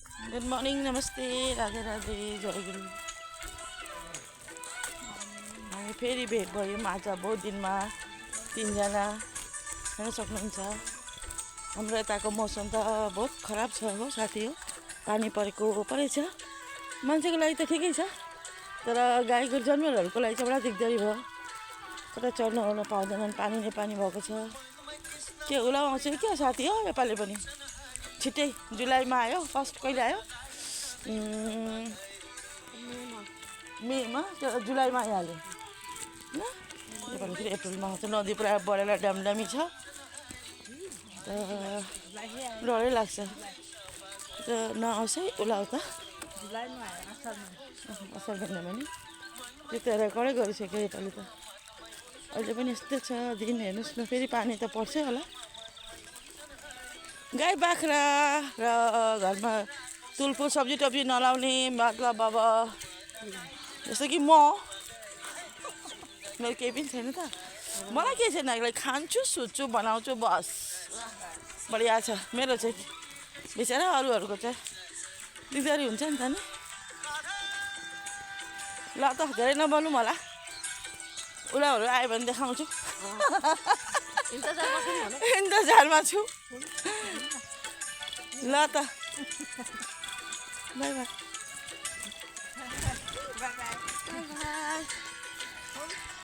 Good morning, नमस्ते, राधे राधे, जय गुरु। हामी फेरि भेट भयौँ आज बहुत दिनमा, तिनजना हेर्न सक्नुहुन्छ। हाम्रो यताको मौसम त बहुत खराब छ हो साथी हो, पानी परेछ। मान्छेको लागि त ठिकै छ, तर गाई गोरु जनावरहरूको लागि चाहिँ बडा दिगदारी भयो। कता चढ्न ओर्न पाउँदैनन्, पानी नै पानी भएको छ। के उलाउ आउँछ कि क्या साथी हो योपालि पनि? छिट्टै जुलाईमा आयो, फर्स्ट कहिले आयो? मेमा, जुलाईमा आइहाल्यो होइन। योपालि फेरि अप्रिलमा आउँछ। नदी पुरा बढेर ड्यामड्यामी छ, डरै लाग्छ। नआउँछ है उलाउ त, असार महिनामा नि त्यो त रेकर्डै गरिसक्यो योपालि त। अहिले पनि यस्तै छ दिन, हेर्नुहोस् न, फेरि पानी त पर्छै होला। गाई बाख्रा र घरमा तुलफुल सब्जी टब्जी नलाउने, मतलब अब जस्तो कि मेरो केही पनि छैन त। मलाई केही छैन, खान्छु, सुत्छु, बनाउँछु, बस बढिया छ मेरो चाहिँ। बिचरा अरूहरूको चाहिँ दिगदारी हुन्छ नि त नि। ल त धेरै नबोलौँ होला, उनीहरू आयो भने देखाउँछु। इन्तजारमा छु। ल त, बाई बाई।